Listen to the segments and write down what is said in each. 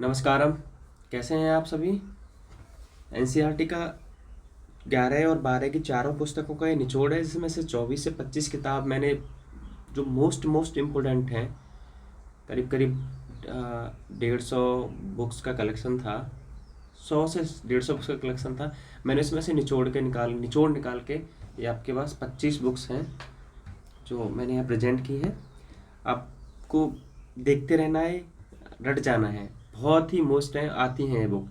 नमस्कारम। कैसे हैं आप सभी। एनसीईआरटी का 11 और 12 की चारों पुस्तकों का ये निचोड़ है, जिसमें से 24 से 25 किताब मैंने जो मोस्ट इम्पोर्टेंट हैं, करीब करीब 150 बुक्स का कलेक्शन था। 100 से 150 बुक्स का कलेक्शन था। मैंने इसमें से निचोड़ निकाल के ये आपके पास 25 बुक्स हैं जो मैंने यहाँ प्रेजेंट की है। आपको देखते रहना है, रट जाना है। बहुत ही मोस्ट है, आती हैं ये बुक।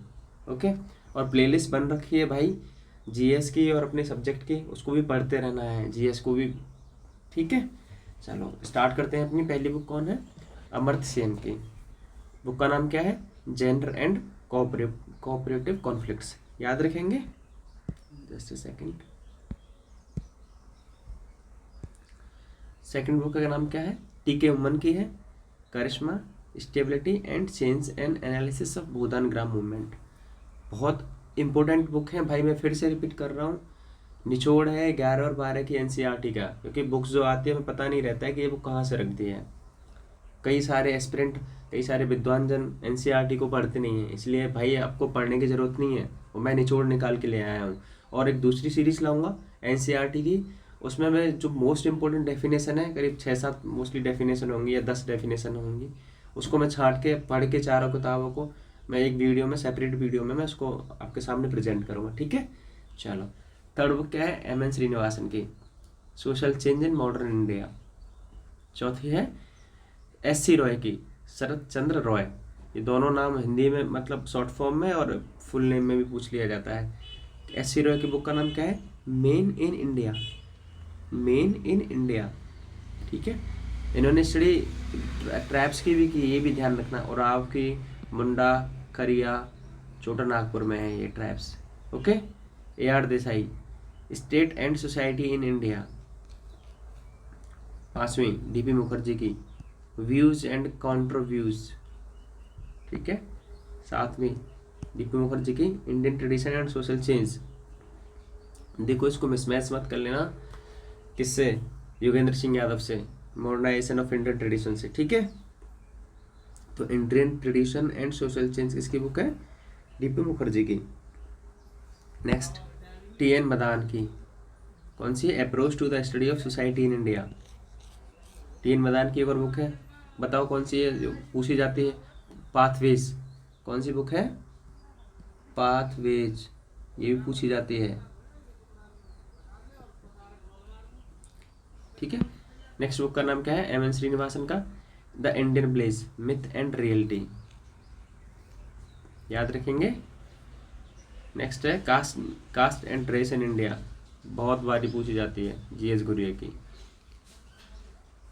ओके। और प्लेलिस्ट बन रखी है भाई जीएस की और अपने सब्जेक्ट की, उसको भी पढ़ते रहना है, जीएस को भी। ठीक है, चलो स्टार्ट करते हैं। अपनी पहली बुक कौन है? अमर्त्य सेन की। बुक का नाम क्या है? Gender and cooperative conflicts. याद रखेंगे, just a second. Second book का नाम क्या है? टीके उमन की है, charisma, stability and change and analysis of Bhoodan Gram movement. बहुत इंपॉर्टेंट बुक है भाई, मैं फिर से रिपीट कर रहा हूँ। निचोड़ है 11 और 12 की एनसीईआरटी का, क्योंकि बुक्स जो आती है हमें पता नहीं रहता है कि ये बुक कहाँ से रख दी है। कई सारे एस्पिरेंट, कई सारे विद्वान जन एनसीईआरटी को पढ़ते नहीं हैं, इसलिए भाई आपको पढ़ने की ज़रूरत नहीं है, वो मैं निचोड़ निकाल के ले आया हूँ। और एक दूसरी सीरीज़ लाऊंगा एनसीईआरटी की, उसमें मैं जो मोस्ट इंपॉर्टेंट डेफिनेशन है, करीब 6-7 मोस्टली डेफिनेशन होंगी या 10 डेफिनेशन होंगी, उसको मैं छांट के पढ़ के चारों किताबों को मैं एक वीडियो में, सेपरेट वीडियो में मैं उसको आपके सामने प्रेजेंट करूँगा। ठीक है, चलो। थर्ड बुक क्या है? एम एन श्रीनिवासन की, social change in modern India. चौथी है एस सी रॉय की, शरद चंद्र रॉय। ये दोनों नाम हिंदी में मतलब शॉर्ट फॉर्म में और फुल नेम में भी पूछ लिया जाता है। एस सी रॉय की बुक का नाम क्या है? Main in India. Main in India. ठीक है, इन्होंने स्टडी ट्रैप्स की भी की, ये भी ध्यान रखना। और आपकी मुंडा, खरिया, छोटा नागपुर में है ये traps. Okay. A R Desai, state and society in India. पांचवीं डीपी मुखर्जी की, व्यूज एंड काउंटर व्यूज। ठीक है। सातवीं डीपी मुखर्जी की, Indian tradition and social change. देखो इसको मिसमैच मत कर लेना किससे? योगेंद्र सिंह यादव से, मॉडर्नाइजेशन ऑफ इंडियन ट्रेडिशन से। ठीक है, तो Indian tradition and social change किसकी बुक है? डीपी मुखर्जी की। नेक्स्ट टी एन मदान की, कौन सी? Approach to the study of society in India. T N Madan की एक और बुक है, बताओ कौन सी है जो पूछी जाती है? पाथवेज। कौन सी बुक है? पाथवेज, ये भी पूछी जाती है। ठीक है। नेक्स्ट बुक का नाम क्या है? एम एन श्रीनिवासन का the Indian blaze, myth and reality. याद रखेंगे। नेक्स्ट है caste and race in India, बहुत बारी पूछी जाती है, जीएस गुरुए की।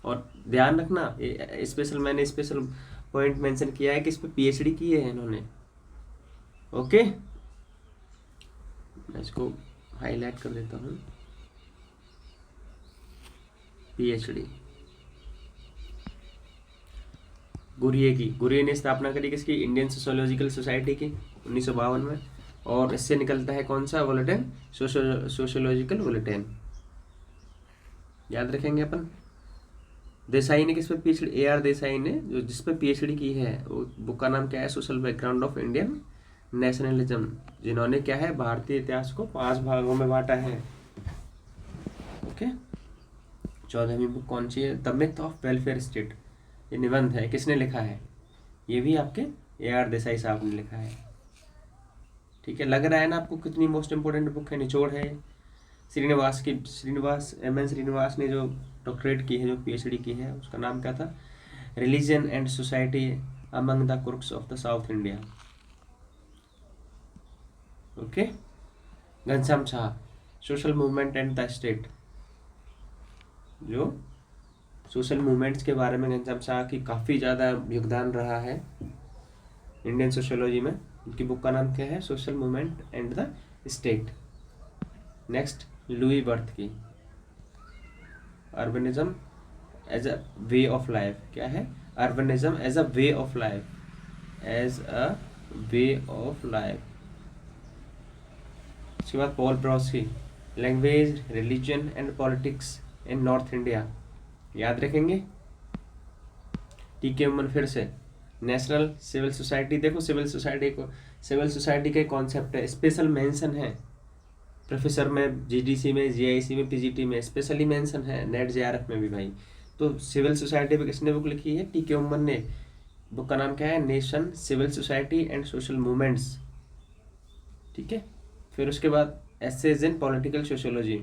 और ध्यान रखना, मैंने स्पेशल पॉइंट मेंशन किया है कि इस पे पीएचडी की है इन्होंने। ओके, मैं इसको हाईलाइट कर देता हूँ। पीएचडी गुरिये ने स्थापना करी किसकी? इंडियन सोशियोलॉजिकल सोसाइटी की 1952 में। और इससे निकलता है कौन सा? Bulletin, sociological bulletin. याद रखेंगे अपन। देसाई ने किस पे पीएचडी? ए आर देसाई ने, जो जिस पे पीएचडी की है, वो बुक का नाम क्या है? Social background of Indian nationalism, जिन्होंने क्या है? भारतीय इतिहास को 5 भागों में बांटा है। ओके। 14वीं बुक कौन सी है? The myth of welfare state. ये निबंध है, किसने लिखा है? ये भी आपके ए आर देसाई साहब ने लिखा है। ठीक है, लग रहा है ना आपको कितनी मोस्ट इंपोर्टेंट बुक है? निचोड़ है। एम एन श्रीनिवास ने जो डॉक्टरेट की है, जो पीएचडी की है, उसका नाम क्या था? Religion and society among the Coorgs of the south India. Okay. Ghanshyam Shah, social movement and the state. जो सोशल मूवमेंट्स के बारे में घनश्याम शाह की काफ़ी ज़्यादा योगदान रहा है इंडियन सोशियोलॉजी में। उनकी बुक का नाम क्या है? Social movement and the state. Next Louis Wirth की, urbanism as a way of life. क्या है? Urbanism as a way of life, as a way of life. उसके बाद पॉल ब्रॉस की, language, religion and politics in north India. याद रखेंगे। T K Oommen फिर से, नेशनल सिविल सोसाइटी, देखो सिविल सोसाइटी का कॉन्सेप्ट है, स्पेशल मेंशन है प्रोफेसर में, जीडीसी में, जीआईसी में, पीजीटी में स्पेशली मेंशन है, नेट जेआरएफ में भी भाई। तो सिविल सोसाइटी पे किसने बुक लिखी है? टीके उम्मन ने। बुक का नाम क्या है? Nation, civil society and social movements. ठीक है। फिर उसके बाद essays in political sociology,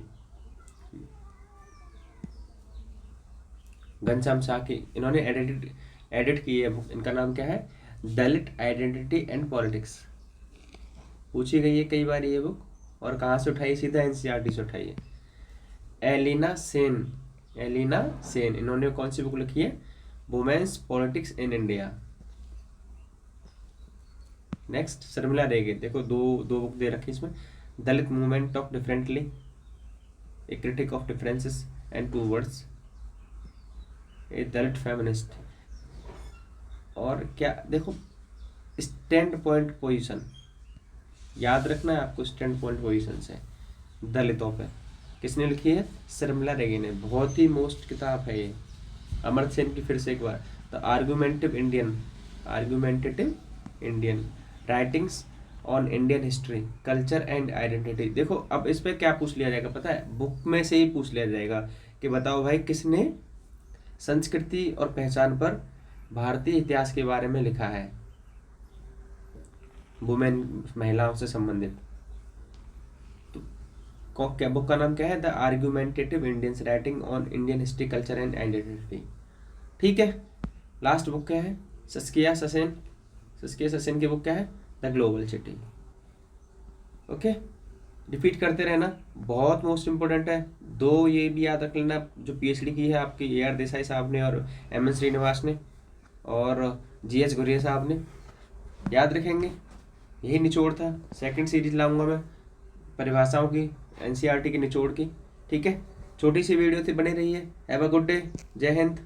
Ghanshyam Saki, इन्होंने एडिट की है बुक। इनका नाम क्या है? दलित आइडेंटिटी एंड पॉलिटिक्स। पूछी गई है कई बार ये बुक, और कहाँ से उठाई? सीधा एनसीईआरटी से उठाई है। एलिना सेन, इन्होंने कौन सी बुक लिखी है? Women's politics in India. Next Sharmila Rege, देखो दो बुक दे रखी इसमें। Dalit movement of differently, a critique of differences and towards, a Dalit feminist. और क्या देखो, स्टैंड पॉइंट पोजीशन याद रखना है आपको, स्टैंड पॉइंट पोजीशन से दलितों पे किसने लिखी है? शर्मिला रेगे ने। बहुत ही मोस्ट किताब है ये। अमर्त्य सेन की फिर से एक बार, the argumentative Indian writings on Indian history, culture and identity. देखो अब इस पे क्या पूछ लिया जाएगा पता है? बुक में से ही पूछ लिया जाएगा कि बताओ भाई किसने संस्कृति और पहचान पर भारतीय इतिहास के बारे में लिखा है, वुमेन, महिलाओं से संबंधित। तो क्या बुक का नाम क्या है? The argumentative Indians writing on Indian history, culture and identity. ठीक है। लास्ट बुक क्या है? सस्किया ससेन की बुक क्या है? The global city. Okay, repeat करते रहना, बहुत मोस्ट इंपोर्टेंट है। दो ये भी याद रख लेना, जो पीएचडी की है आपकी AR देसाई साहब ने और MS श्रीनिवास ने और GH घुरिया साहब ने, याद रखेंगे। यही निचोड़ था। सेकंड सीरीज लाऊंगा मैं परिभाषाओं की, NCERT की निचोड़ की। ठीक है, छोटी सी वीडियो थी, बने रही है। हैव अ गुड डे, जय हिंद।